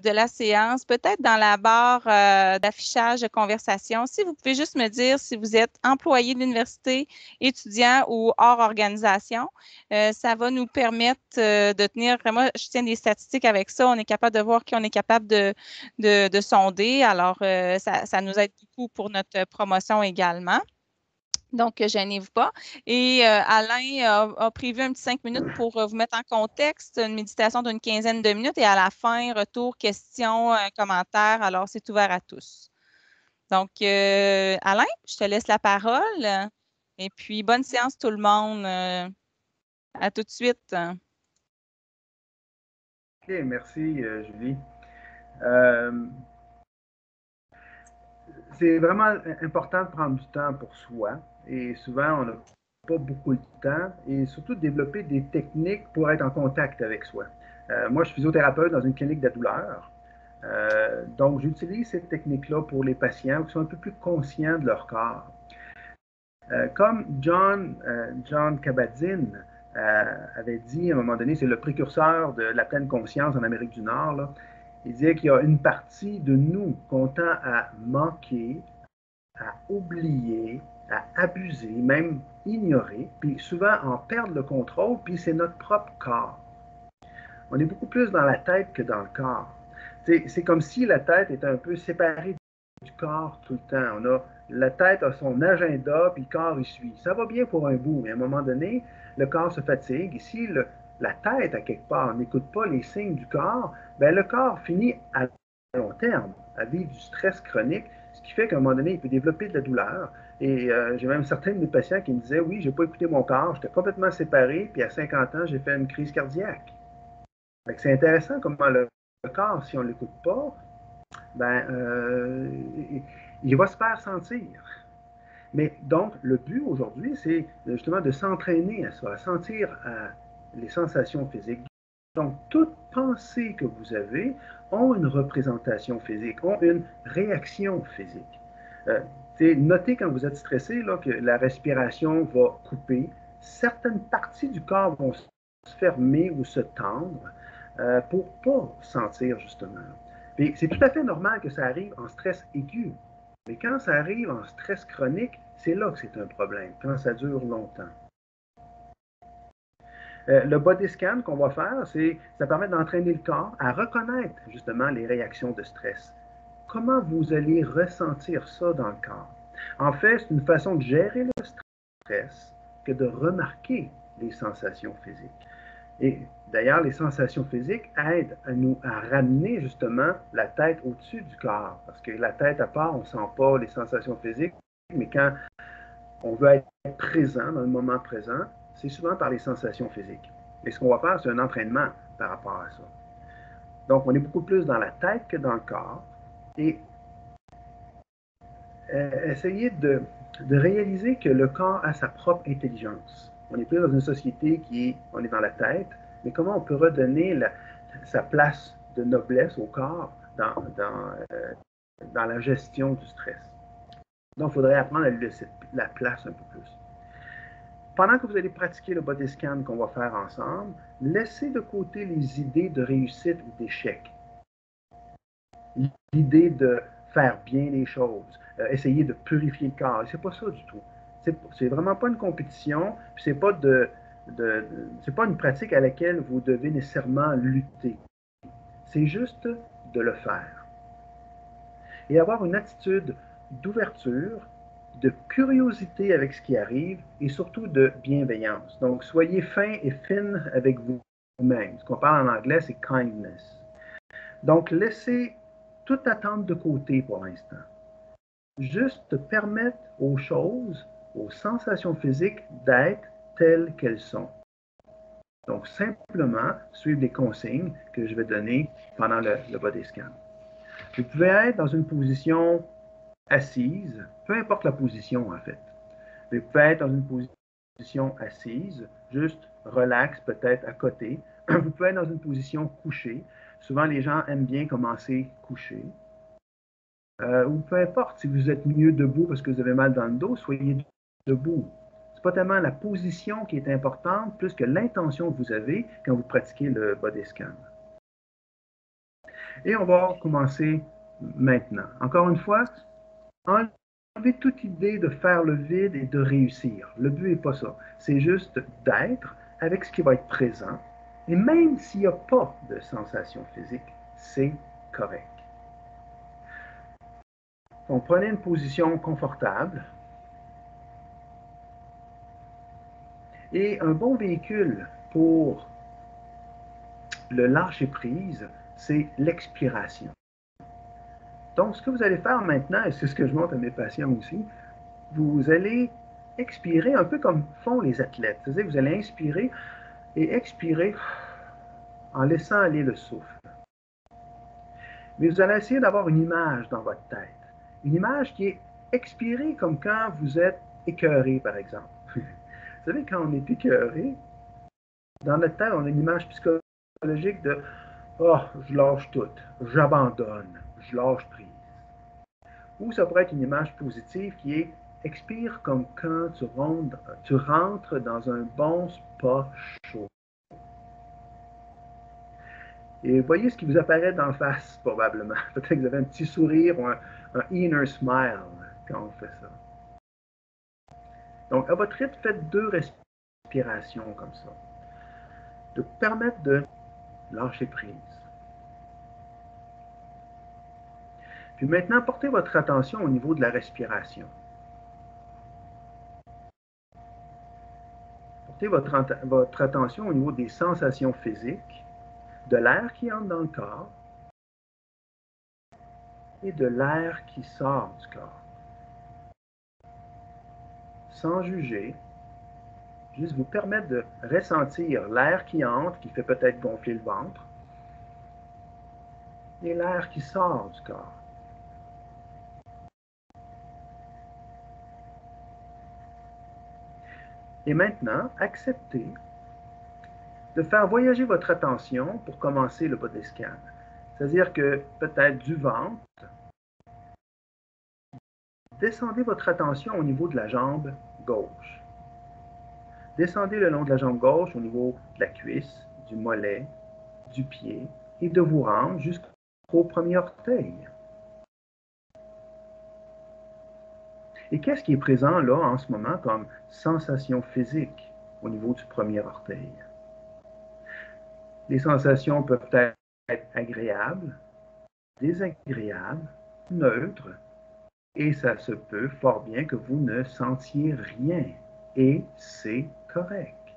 de la séance, peut-être dans la barre d'affichage de conversation, si vous pouvez juste me dire si vous êtes employé de l'université, étudiant ou hors organisation, ça va nous permettre de tenir, moi je tiens des statistiques avec ça, on est capable de voir qui on est capable de sonder, alors ça nous aide beaucoup pour notre promotion également. Donc, gênez-vous pas. Et Alain a prévu un petit 5 minutes pour vous mettre en contexte, une méditation d'une quinzaine de minutes et à la fin, retour, questions, commentaires. Alors, c'est ouvert à tous. Donc, Alain, je te laisse la parole. Et puis, bonne séance tout le monde. À tout de suite. OK, merci Julie. Euh, c'est vraiment important de prendre du temps pour soi et souvent on n'a pas beaucoup de temps et surtout de développer des techniques pour être en contact avec soi. Moi, je suis physiothérapeute dans une clinique de douleur. Donc, j'utilise cette technique-là pour les patients qui sont un peu plus conscients de leur corps. Comme John Kabat-Zinn avait dit à un moment donné, c'est le précurseur de la pleine conscience en Amérique du Nord, là. Il disait qu'il y a une partie de nous qu'on tend à manquer, à oublier, à abuser, même ignorer, puis souvent en perdre le contrôle, puis c'est notre propre corps. On est beaucoup plus dans la tête que dans le corps. C'est comme si la tête était un peu séparée du corps tout le temps. La tête a son agenda, puis le corps y suit. Ça va bien pour un bout, mais à un moment donné, le corps se fatigue. Et si la tête, à quelque part, n'écoute pas les signes du corps, ben le corps finit à long terme à vivre du stress chronique, ce qui fait qu'à un moment donné, il peut développer de la douleur. Et j'ai même certains de mes patients qui me disaient, oui, j'ai pas écouté mon corps, j'étais complètement séparé, puis à 50 ans, j'ai fait une crise cardiaque. C'est intéressant comment le corps, si on ne l'écoute pas, ben, il va se faire sentir. Mais donc, le but aujourd'hui, c'est justement de s'entraîner à ça, à sentir les sensations physiques. Donc, toute pensée que vous avez ont une représentation physique, ont une réaction physique. Euh, notez quand vous êtes stressé là, que la respiration va couper, certaines parties du corps vont se fermer ou se tendre pour ne pas sentir justement. Et c'est tout à fait normal que ça arrive en stress aigu. Mais quand ça arrive en stress chronique, c'est là que c'est un problème, quand ça dure longtemps. Le body scan qu'on va faire, ça permet d'entraîner le corps à reconnaître justement les réactions de stress. Comment vous allez ressentir ça dans le corps? En fait, c'est une façon de gérer le stress que de remarquer les sensations physiques. Et d'ailleurs, les sensations physiques aident à ramener justement la tête au-dessus du corps. Parce que la tête à part, on ne sent pas les sensations physiques, mais quand on veut être présent dans le moment présent, c'est souvent par les sensations physiques. Et ce qu'on va faire, c'est un entraînement par rapport à ça. Donc, on est beaucoup plus dans la tête que dans le corps. Et essayer de réaliser que le corps a sa propre intelligence. On n'est plus dans une société on est dans la tête, mais comment on peut redonner sa place de noblesse au corps dans la gestion du stress. Donc, il faudrait apprendre à lui laisser la place un peu plus. Pendant que vous allez pratiquer le body scan qu'on va faire ensemble, laissez de côté les idées de réussite ou d'échec. L'idée de faire bien les choses, essayer de purifier le corps. C'est pas ça du tout. C'est vraiment pas une compétition, puis c'est pas une pratique à laquelle vous devez nécessairement lutter. C'est juste de le faire. Et avoir une attitude d'ouverture, de curiosité avec ce qui arrive et surtout de bienveillance. Donc, soyez fin et fine avec vous-même. Ce qu'on parle en anglais, c'est kindness. Donc, laissez toute attente de côté pour l'instant. Juste permettre aux choses, aux sensations physiques d'être telles qu'elles sont. Donc, simplement suivre les consignes que je vais donner pendant le body scan. Vous pouvez être dans une position assise, peu importe la position en fait. Vous pouvez être dans une position assise, juste relax peut-être à côté. Vous pouvez être dans une position couchée. Souvent, les gens aiment bien commencer couché. Ou peu importe, si vous êtes mieux debout parce que vous avez mal dans le dos, soyez debout. Ce n'est pas tellement la position qui est importante, plus que l'intention que vous avez quand vous pratiquez le body scan. Et on va commencer maintenant. Encore une fois, enlever toute idée de faire le vide et de réussir. Le but n'est pas ça. C'est juste d'être avec ce qui va être présent. Et même s'il n'y a pas de sensation physique, c'est correct. Donc, prenez une position confortable. Et un bon véhicule pour le lâcher-prise, c'est l'expiration. Donc, ce que vous allez faire maintenant, et c'est ce que je montre à mes patients aussi, vous allez expirer un peu comme font les athlètes. C'est-à-dire que vous allez inspirer et expirer en laissant aller le souffle. Mais vous allez essayer d'avoir une image dans votre tête. Une image qui est expirée comme quand vous êtes écœuré, par exemple. Vous savez, quand on est écœuré, dans notre tête, on a une image psychologique de « Oh, je lâche tout, j'abandonne, je lâche prise ». Ou ça pourrait être une image positive qui est expire comme quand tu rentres dans un bon spa chaud. Et voyez ce qui vous apparaît d'en face, probablement. Peut-être que vous avez un petit sourire ou un inner smile quand on fait ça. Donc, à votre rythme, faites 2 respirations comme ça. De vous permettre de lâcher prise. Puis maintenant, portez votre attention au niveau de la respiration. Portez votre attention au niveau des sensations physiques, de l'air qui entre dans le corps et de l'air qui sort du corps. Sans juger, juste vous permettre de ressentir l'air qui entre, qui fait peut-être gonfler le ventre, et l'air qui sort du corps. Et maintenant, acceptez de faire voyager votre attention pour commencer le body scan. C'est-à-dire que peut-être du ventre, descendez votre attention au niveau de la jambe gauche. Descendez le long de la jambe gauche au niveau de la cuisse, du mollet, du pied, et de vous rendre jusqu'au premier orteil. Et qu'est-ce qui est présent là en ce moment comme sensation physique au niveau du premier orteil? Les sensations peuvent être agréables, désagréables, neutres, et ça se peut fort bien que vous ne sentiez rien. Et c'est correct.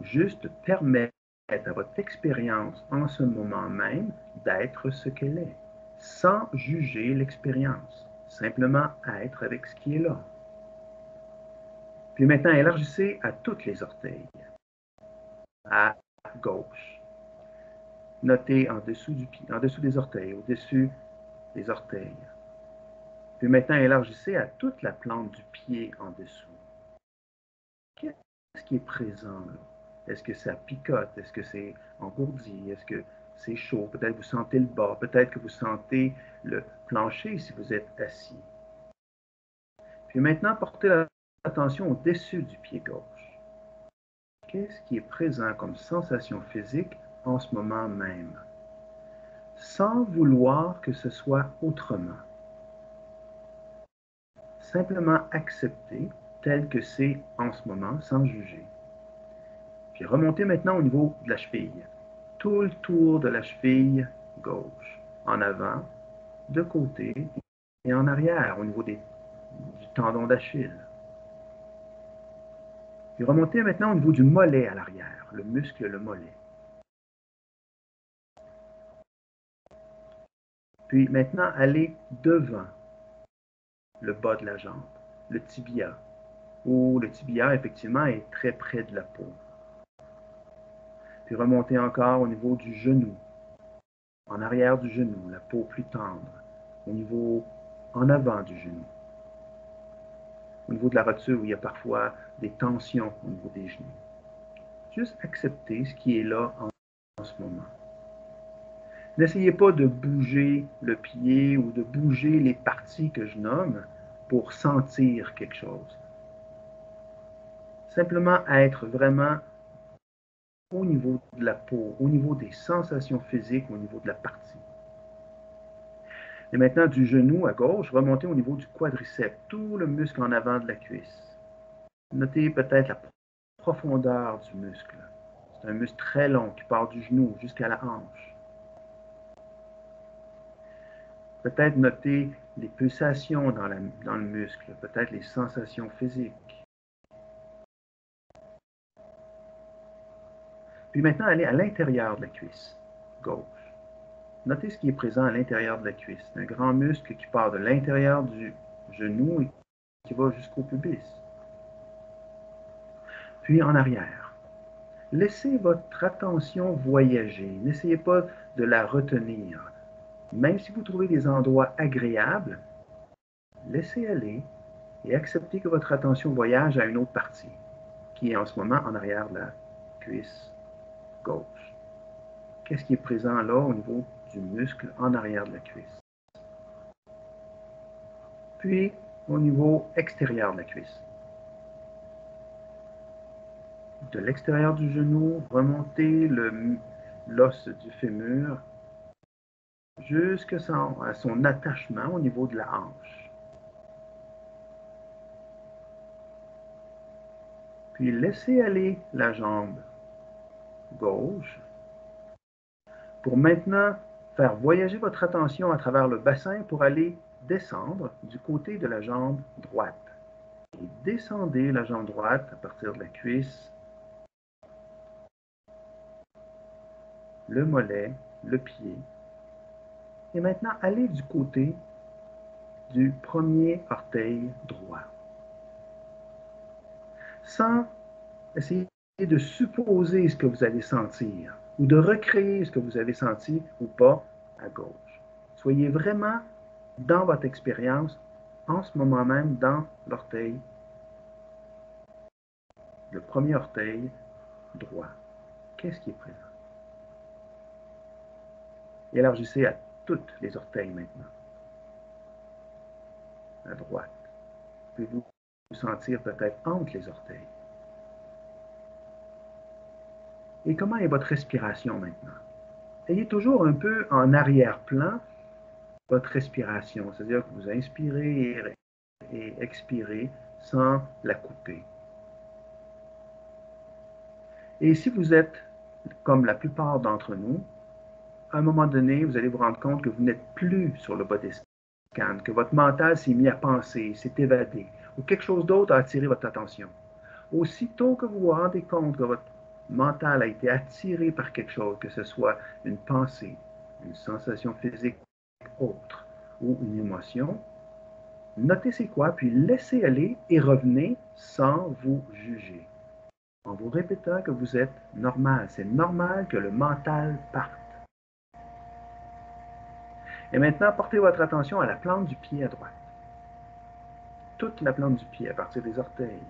Juste permettre à votre expérience en ce moment même d'être ce qu'elle est, sans juger l'expérience, simplement être avec ce qui est là. Puis maintenant, élargissez à tous les orteils, à gauche. Notez en dessous du pied, en dessous des orteils, au-dessus des orteils. Puis maintenant, élargissez à toute la plante du pied en dessous. Qu'est-ce qui est présent là? Est-ce que ça picote? Est-ce que c'est engourdi? Est-ce que c'est chaud? Peut-être que vous sentez le bas. Peut-être que vous sentez le plancher si vous êtes assis. Puis maintenant, portez l'attention au-dessus du pied gauche. Qu'est-ce qui est présent comme sensation physique en ce moment même? Sans vouloir que ce soit autrement. Simplement accepter tel que c'est en ce moment, sans juger. Puis remontez maintenant au niveau de la cheville. Tout le tour de la cheville gauche. En avant, de côté et en arrière au niveau du tendon d'Achille. Puis remontez maintenant au niveau du mollet à l'arrière, le muscle, le mollet. Puis maintenant, allez devant le bas de la jambe, le tibia, où le tibia, effectivement, est très près de la peau. Puis remontez encore au niveau du genou, en arrière du genou, la peau plus tendre, au niveau en avant du genou, au niveau de la rotule où il y a parfois des tensions au niveau des genoux. Juste accepter ce qui est là en ce moment. N'essayez pas de bouger le pied ou de bouger les parties que je nomme pour sentir quelque chose. Simplement être vraiment au niveau de la peau, au niveau des sensations physiques, au niveau de la partie. Et maintenant, du genou à gauche, remontez au niveau du quadriceps, tout le muscle en avant de la cuisse. Notez peut-être la profondeur du muscle. C'est un muscle très long qui part du genou jusqu'à la hanche. Peut-être noter les pulsations dans le muscle, peut-être les sensations physiques. Puis maintenant, allez à l'intérieur de la cuisse gauche. Notez ce qui est présent à l'intérieur de la cuisse. C'est un grand muscle qui part de l'intérieur du genou et qui va jusqu'au pubis. Puis en arrière. Laissez votre attention voyager. N'essayez pas de la retenir. Même si vous trouvez des endroits agréables, laissez aller et acceptez que votre attention voyage à une autre partie, qui est en ce moment en arrière de la cuisse gauche. Qu'est-ce qui est présent là au niveau du muscle en arrière de la cuisse? Puis, au niveau extérieur de la cuisse. De l'extérieur du genou, remontez l'os du fémur jusqu'à son attachement au niveau de la hanche. Puis laissez aller la jambe gauche pour maintenant faire voyager votre attention à travers le bassin pour aller descendre du côté de la jambe droite. Et descendez la jambe droite à partir de la cuisse, le mollet, le pied. Et maintenant, allez du côté du premier orteil droit. Sans essayer de supposer ce que vous allez sentir ou de recréer ce que vous avez senti ou pas à gauche. Soyez vraiment dans votre expérience en ce moment même dans l'orteil, le premier orteil droit. Qu'est-ce qui est présent? Et élargissez à toutes les orteils maintenant. À droite. Pouvez-vous vous sentir peut-être entre les orteils? Et comment est votre respiration maintenant? Ayez toujours un peu en arrière-plan votre respiration, c'est-à-dire que vous inspirez et expirez sans la couper. Et si vous êtes comme la plupart d'entre nous, à un moment donné, vous allez vous rendre compte que vous n'êtes plus sur le body scan, que votre mental s'est mis à penser, s'est évadé, ou quelque chose d'autre a attiré votre attention. Aussitôt que vous vous rendez compte que votre mental a été attiré par quelque chose, que ce soit une pensée, une sensation physique autre ou une émotion, notez c'est quoi, puis laissez aller et revenez sans vous juger. En vous répétant que vous êtes normal. C'est normal que le mental parte. Et maintenant, portez votre attention à la plante du pied à droite. Toute la plante du pied, à partir des orteils,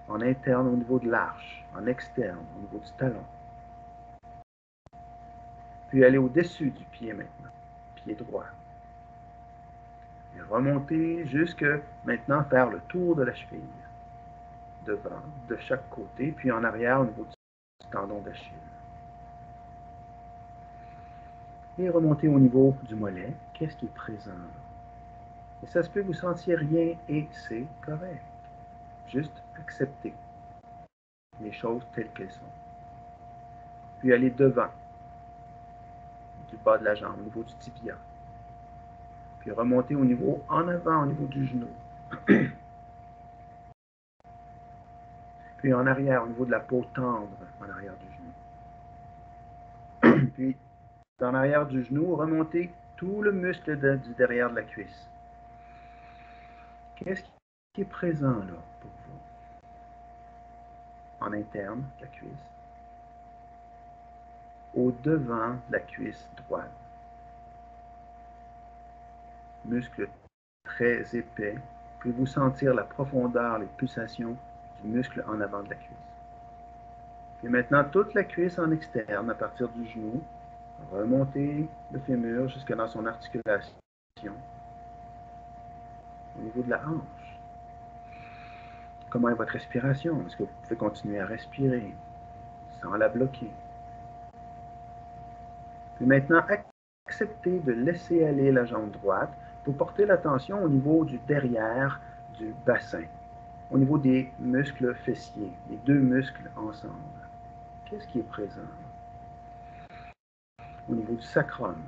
en interne au niveau de l'arche, en externe au niveau du talon. Puis allez au-dessus du pied maintenant, pied droit. Et remontez jusque maintenant faire le tour de la cheville. Devant, de chaque côté, puis en arrière au niveau du tendon d'Achille. Et remontez au niveau du mollet. Qu'est-ce qui est présent là? Et ça se peut que vous ne sentiez rien et c'est correct. Juste accepter les choses telles qu'elles sont. Puis aller devant, du bas de la jambe, au niveau du tibia. Puis remonter au niveau en avant, au niveau du genou. Puis en arrière, au niveau de la peau tendre, en arrière du genou. Puis en arrière du genou, remontez tout le muscle du derrière de la cuisse. Qu'est-ce qui est présent là pour vous? En interne, la cuisse. Au devant de la cuisse droite. Muscle très épais. Pouvez-vous sentir la profondeur, les pulsations du muscle en avant de la cuisse. Puis maintenant, toute la cuisse en externe, à partir du genou, remontez le fémur jusque dans son articulation, au niveau de la hanche. Comment est votre respiration? Est-ce que vous pouvez continuer à respirer sans la bloquer? Puis maintenant, acceptez de laisser aller la jambe droite pour porter l'attention au niveau du derrière du bassin, au niveau des muscles fessiers, les deux muscles ensemble. Qu'est-ce qui est présent? Au niveau du sacrum.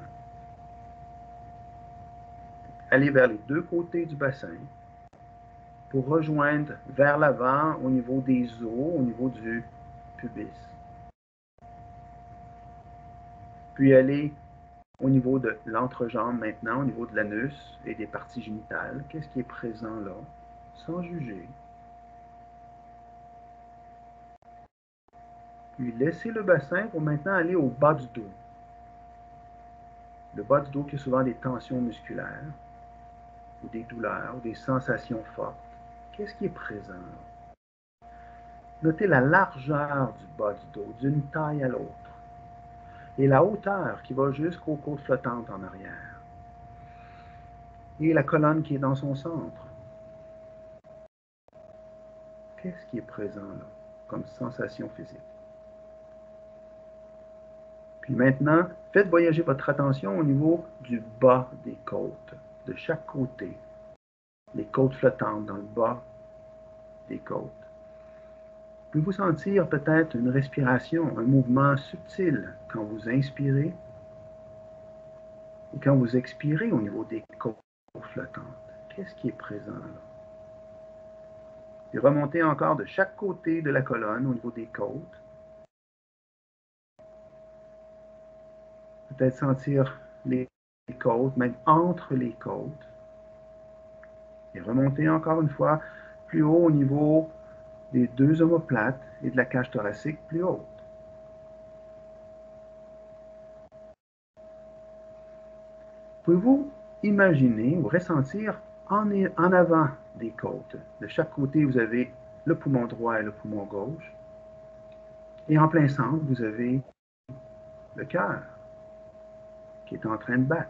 Allez vers les deux côtés du bassin pour rejoindre vers l'avant au niveau des os, au niveau du pubis. Puis allez au niveau de l'entrejambe maintenant, au niveau de l'anus et des parties génitales. Qu'est-ce qui est présent là? Sans juger. Puis laissez le bassin pour maintenant aller au bas du dos. Le bas du dos qui a souvent des tensions musculaires, ou des douleurs, ou des sensations fortes. Qu'est-ce qui est présent là? Notez la largeur du bas du dos, d'une taille à l'autre. Et la hauteur qui va jusqu'aux côtes flottantes en arrière. Et la colonne qui est dans son centre. Qu'est-ce qui est présent là, comme sensation physique? Puis maintenant, faites voyager votre attention au niveau du bas des côtes, de chaque côté. Les côtes flottantes dans le bas des côtes. Pouvez-vous sentir peut-être une respiration, un mouvement subtil quand vous inspirez et quand vous expirez au niveau des côtes flottantes? Qu'est-ce qui est présent là? Et remontez encore de chaque côté de la colonne au niveau des côtes. Peut-être sentir les côtes, même entre les côtes. Et remontez encore une fois plus haut au niveau des deux omoplates et de la cage thoracique plus haute. Pouvez-vous imaginer ou ressentir en avant des côtes? De chaque côté, vous avez le poumon droit et le poumon gauche. Et en plein centre, vous avez le cœur qui est en train de battre.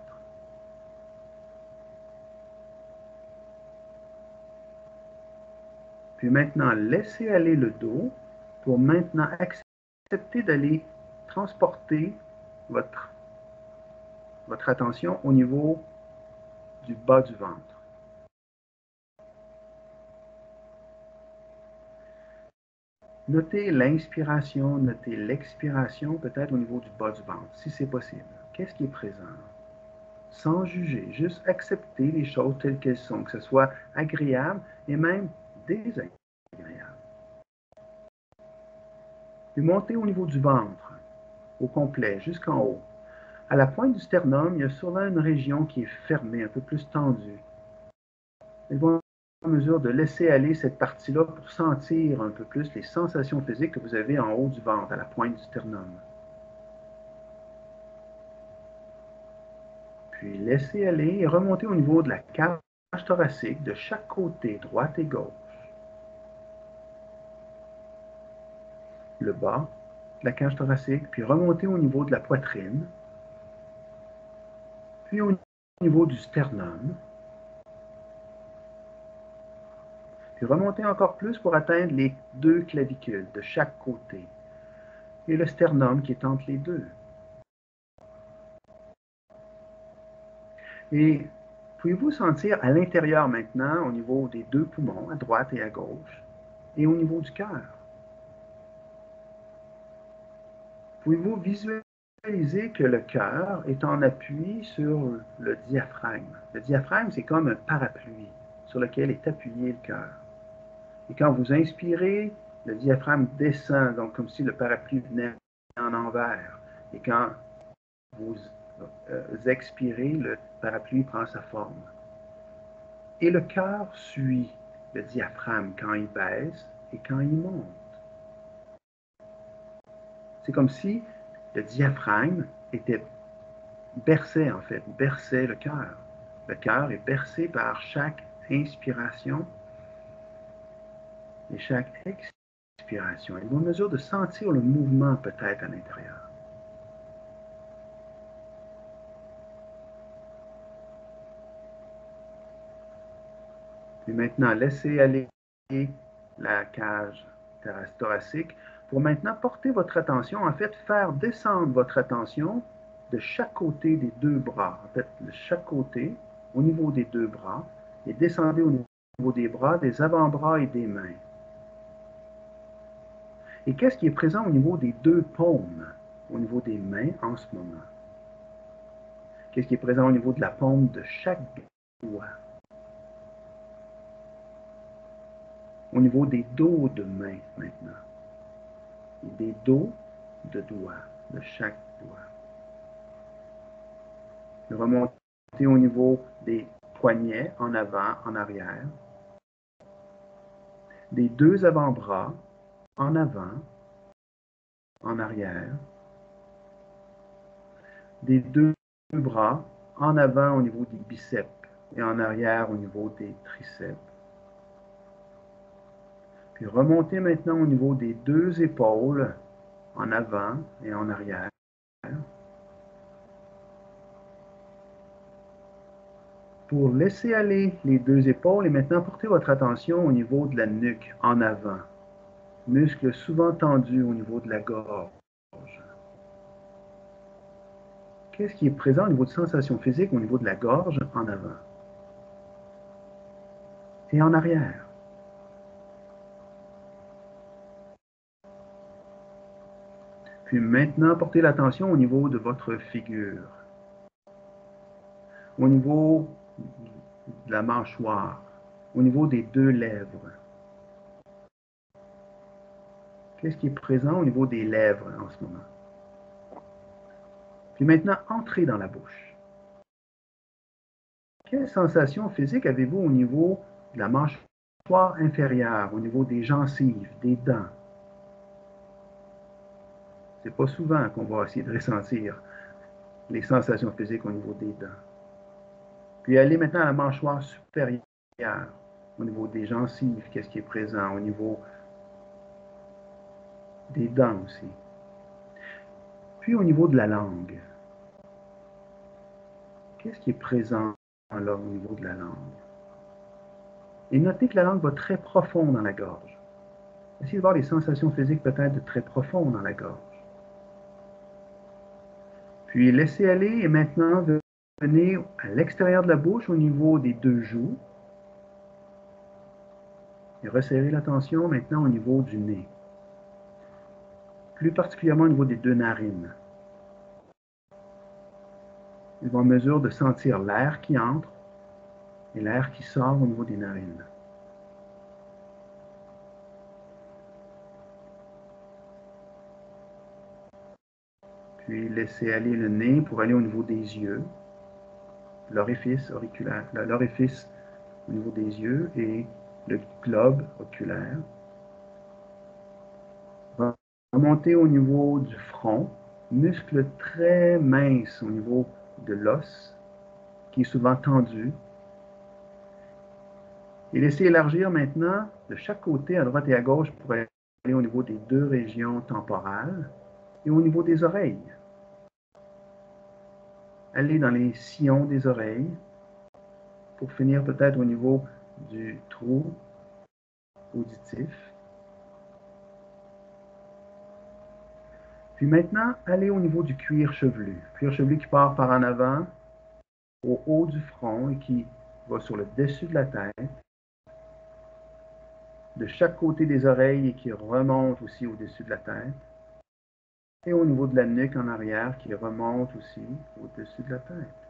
Puis maintenant, laissez aller le dos pour maintenant accepter d'aller transporter votre attention au niveau du bas du ventre. Notez l'inspiration, notez l'expiration peut-être au niveau du bas du ventre, si c'est possible. Qu'est-ce qui est présent? Sans juger, juste accepter les choses telles qu'elles sont, que ce soit agréable et même désagréable. Puis montez au niveau du ventre, au complet, jusqu'en haut. À la pointe du sternum, il y a souvent une région qui est fermée, un peu plus tendue. Êtes-vous en mesure de laisser aller cette partie-là pour sentir un peu plus les sensations physiques que vous avez en haut du ventre, à la pointe du sternum? Puis laissez aller et remontez au niveau de la cage thoracique de chaque côté, droite et gauche. Le bas de la cage thoracique, puis remontez au niveau de la poitrine, puis au niveau du sternum, puis remontez encore plus pour atteindre les deux clavicules de chaque côté, et le sternum qui est entre les deux. Et pouvez-vous sentir à l'intérieur maintenant, au niveau des deux poumons, à droite et à gauche, et au niveau du cœur? Pouvez-vous visualiser que le cœur est en appui sur le diaphragme? Le diaphragme, c'est comme un parapluie sur lequel est appuyé le cœur. Et quand vous inspirez, le diaphragme descend, donc comme si le parapluie venait en envers. Et quand vous expirez, le parapluie prend sa forme. Et le cœur suit le diaphragme quand il baisse et quand il monte. C'est comme si le diaphragme berçait le cœur. Le cœur est bercé par chaque inspiration et chaque expiration. Il est en mesure de sentir le mouvement peut-être à l'intérieur. Puis maintenant, laissez aller la cage thoracique pour maintenant porter votre attention, en fait, faire descendre votre attention de chaque côté des deux bras. En fait, de chaque côté, au niveau des deux bras, et descendez au niveau des bras, des avant-bras et des mains. Et qu'est-ce qui est présent au niveau des deux paumes, au niveau des mains en ce moment? Qu'est-ce qui est présent au niveau de la paume de chaque doigt? Au niveau des dos de main maintenant. Et des dos de doigts, de chaque doigt. Remontez au niveau des poignets en avant, en arrière. Des deux avant-bras en avant, en arrière. Des deux bras en avant au niveau des biceps et en arrière au niveau des triceps. Puis remontez maintenant au niveau des deux épaules en avant et en arrière. Pour laisser aller les deux épaules et maintenant portez votre attention au niveau de la nuque en avant. Muscles souvent tendus au niveau de la gorge. Qu'est-ce qui est présent au niveau de sensations physiques au niveau de la gorge en avant et en arrière? Puis maintenant, portez l'attention au niveau de votre figure, au niveau de la mâchoire, au niveau des deux lèvres. Qu'est-ce qui est présent au niveau des lèvres en ce moment? Puis maintenant, entrez dans la bouche. Quelle sensation physique avez-vous au niveau de la mâchoire inférieure, au niveau des gencives, des dents? C'est pas souvent qu'on va essayer de ressentir les sensations physiques au niveau des dents. Puis allez maintenant à la mâchoire supérieure, au niveau des gencives, qu'est-ce qui est présent, au niveau des dents aussi. Puis au niveau de la langue, qu'est-ce qui est présent là au niveau de la langue? Et notez que la langue va très profond dans la gorge. Essayez de voir les sensations physiques peut-être de très profond dans la gorge. Puis laissez aller et maintenant venez à l'extérieur de la bouche au niveau des deux joues. Et resserrez la tension maintenant au niveau du nez. Plus particulièrement au niveau des deux narines. Ils vont en mesure de sentir l'air qui entre et l'air qui sort au niveau des narines. Puis laissez aller le nez pour aller au niveau des yeux, l'orifice auriculaire, l'orifice au niveau des yeux et le globe oculaire. Remontez au niveau du front, muscle très mince au niveau de l'os, qui est souvent tendu. Et laissez élargir maintenant de chaque côté, à droite et à gauche, pour aller au niveau des deux régions temporales et au niveau des oreilles. Allez dans les sillons des oreilles pour finir peut-être au niveau du trou auditif. Puis maintenant, allez au niveau du cuir chevelu. Cuir chevelu qui part par en avant, au haut du front et qui va sur le dessus de la tête, de chaque côté des oreilles et qui remonte aussi au-dessus de la tête, et au niveau de la nuque en arrière qui remonte aussi au-dessus de la tête.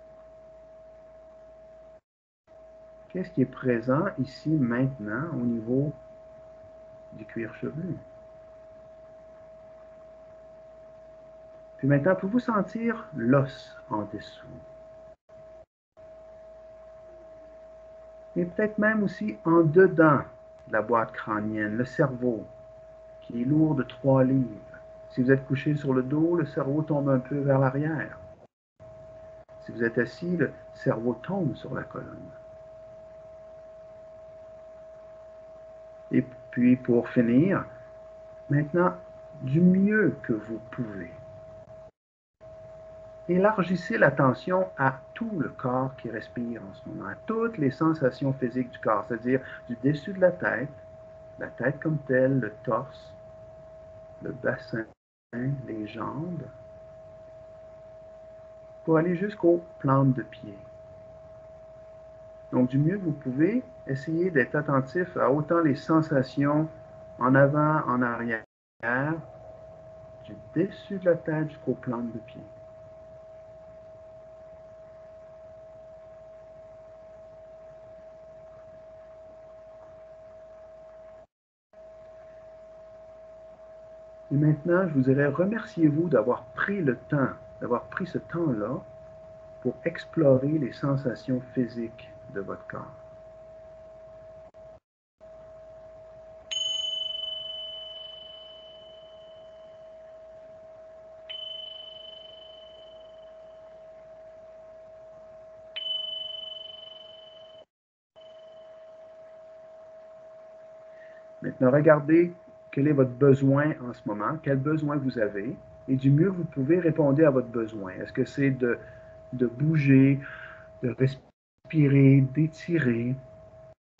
Qu'est-ce qui est présent ici maintenant au niveau du cuir chevelu? Puis maintenant, pouvez-vous sentir l'os en dessous? Et peut-être même aussi en dedans de la boîte crânienne, le cerveau, qui est lourd de 3 livres. Si vous êtes couché sur le dos, le cerveau tombe un peu vers l'arrière. Si vous êtes assis, le cerveau tombe sur la colonne. Et puis, pour finir, maintenant, du mieux que vous pouvez, élargissez l'attention à tout le corps qui respire en ce moment, à toutes les sensations physiques du corps, c'est-à-dire du dessus de la tête comme telle, le torse, le bassin, les jambes, pour aller jusqu'aux plantes de pied. Donc, du mieux que vous pouvez, essayez d'être attentif à autant les sensations en avant, en arrière, du dessus de la tête jusqu'aux plantes de pied. Et maintenant, je vous dirais, remerciez-vous d'avoir pris le temps, d'avoir pris ce temps-là pour explorer les sensations physiques de votre corps. Maintenant, regardez quel est votre besoin en ce moment, quel besoin vous avez, et du mieux que vous pouvez répondre à votre besoin. Est-ce que c'est de bouger, de respirer, d'étirer?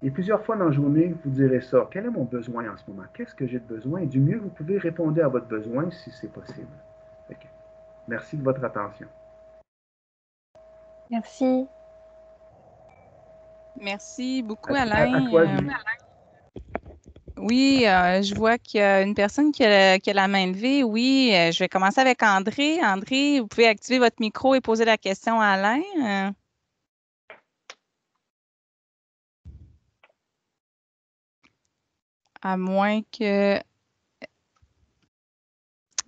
Et plusieurs fois dans la journée, vous direz ça. Quel est mon besoin en ce moment? Qu'est-ce que j'ai de besoin? Et du mieux, vous pouvez répondre à votre besoin si c'est possible. Okay. Merci de votre attention. Merci. Merci beaucoup, Alain. À toi, Julie. Oui, je vois qu'il y a une personne qui a la main levée. Oui, je vais commencer avec André. André, vous pouvez activer votre micro et poser la question à Alain. À moins que...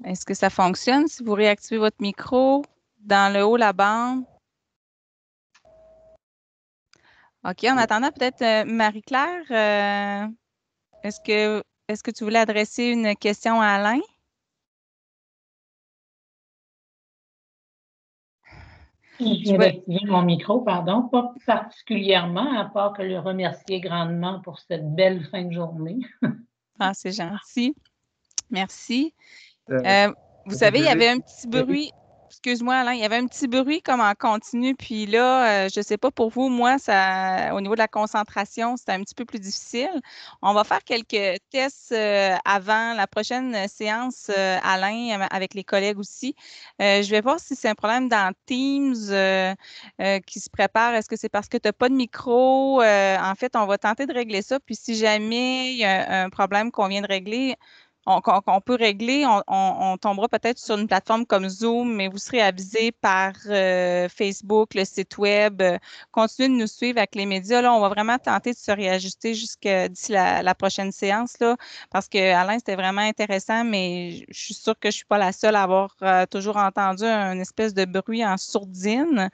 Est-ce que ça fonctionne si vous réactivez votre micro dans le haut, la bande? OK, en attendant, peut-être Marie-Claire, est-ce que tu voulais adresser une question à Alain? Je vais activer mon micro, pardon, pas particulièrement, à part que le remercier grandement pour cette belle fin de journée. Ah, c'est gentil. Merci. Vous savez, il y avait un petit bruit. Excuse-moi, Alain, il y avait un petit bruit comme en continu. Puis là, je ne sais pas pour vous, moi, ça, au niveau de la concentration, c'est un petit peu plus difficile. On va faire quelques tests avant la prochaine séance, Alain, avec les collègues aussi. Je vais voir si c'est un problème dans Teams qui se prépare. Est-ce que c'est parce que tu n'as pas de micro? En fait, on va tenter de régler ça. Puis si jamais il y a un problème qu'on vient de régler, qu'on peut régler, on tombera peut-être sur une plateforme comme Zoom, mais vous serez avisé par Facebook, le site web. Continuez de nous suivre avec les médias. Là, on va vraiment tenter de se réajuster jusqu'à d'ici la prochaine séance, là, parce que Alain, c'était vraiment intéressant, mais je suis sûre que je ne suis pas la seule à avoir toujours entendu une espèce de bruit en sourdine.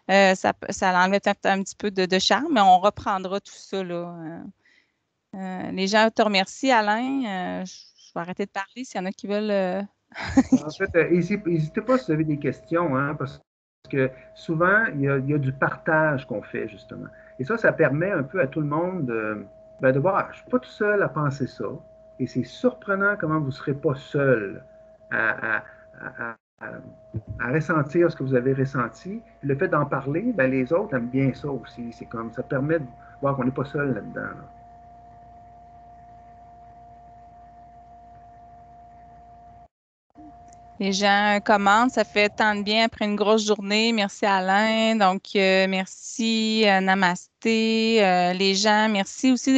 Ça enlève peut-être un petit peu de charme, mais on reprendra tout ça, là. Les gens te remercient, Alain. Je vais arrêter de parler s'il y en a qui veulent. En fait, n'hésitez pas si vous avez des questions, hein, parce que souvent, il y a du partage qu'on fait, justement. Et ça permet un peu à tout le monde de voir, je ne suis pas tout seul à penser ça. Et c'est surprenant comment vous ne serez pas seul à, à, à, à ressentir ce que vous avez ressenti. Le fait d'en parler, ben, les autres aiment bien ça aussi. C'est comme ça permet de voir qu'on n'est pas seul là-dedans. Là. Les gens commentent, ça fait tant de bien après une grosse journée. Merci Alain. Donc, merci Namasté. Les gens, merci aussi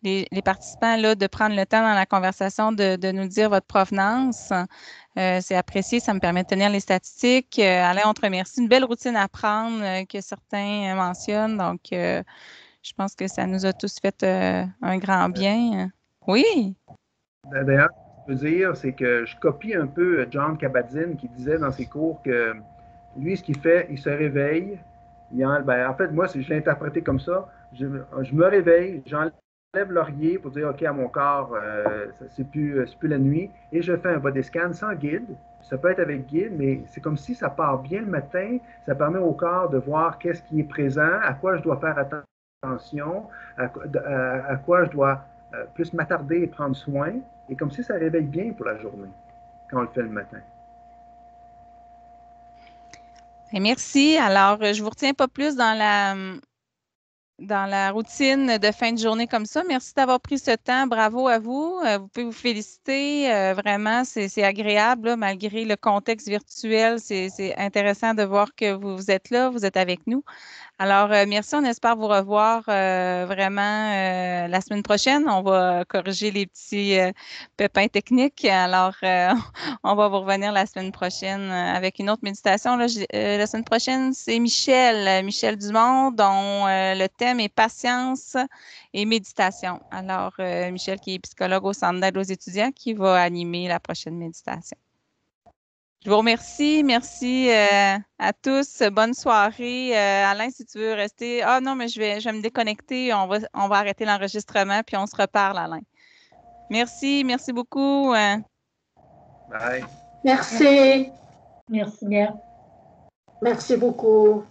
les participants là, de prendre le temps dans la conversation de nous dire votre provenance. C'est apprécié, ça me permet de tenir les statistiques. Alain, on te remercie. Une belle routine à prendre que certains mentionnent. Donc, je pense que ça nous a tous fait un grand bien. Oui. D'ailleurs, ce que je veux dire, c'est que je copie un peu John Kabat-Zinn qui disait dans ses cours que lui, ce qu'il fait, il se réveille. En fait, moi, je l'ai interprété comme ça. Je me réveille, j'enlève l'oreiller pour dire OK à mon corps, c'est plus la nuit, et je fais un body scan sans guide. Ça peut être avec guide, mais c'est comme si ça part bien le matin. Ça permet au corps de voir qu'est-ce qui est présent, à quoi je dois faire attention, à quoi je dois plus m'attarder et prendre soin. Et comme si ça réveille bien pour la journée quand on le fait le matin. Et merci. Alors, je ne vous retiens pas plus dans dans la routine de fin de journée comme ça. Merci d'avoir pris ce temps. Bravo à vous. Vous pouvez vous féliciter. Vraiment, c'est agréable, là, malgré le contexte virtuel. C'est intéressant de voir que vous êtes là, vous êtes avec nous. Alors, merci. On espère vous revoir vraiment la semaine prochaine. On va corriger les petits pépins techniques. Alors, on va vous revenir la semaine prochaine avec une autre méditation. Là, la semaine prochaine, c'est Michel Dumont, dont le thème est patience et méditation. Alors, Michel, qui est psychologue au Centre d'aide aux étudiants, qui va animer la prochaine méditation. Je vous remercie. Merci à tous. Bonne soirée. Alain, si tu veux rester. Ah non, mais je vais me déconnecter. On va arrêter l'enregistrement, puis on se reparle, Alain. Merci beaucoup. Bye. Merci. Merci bien. Merci beaucoup.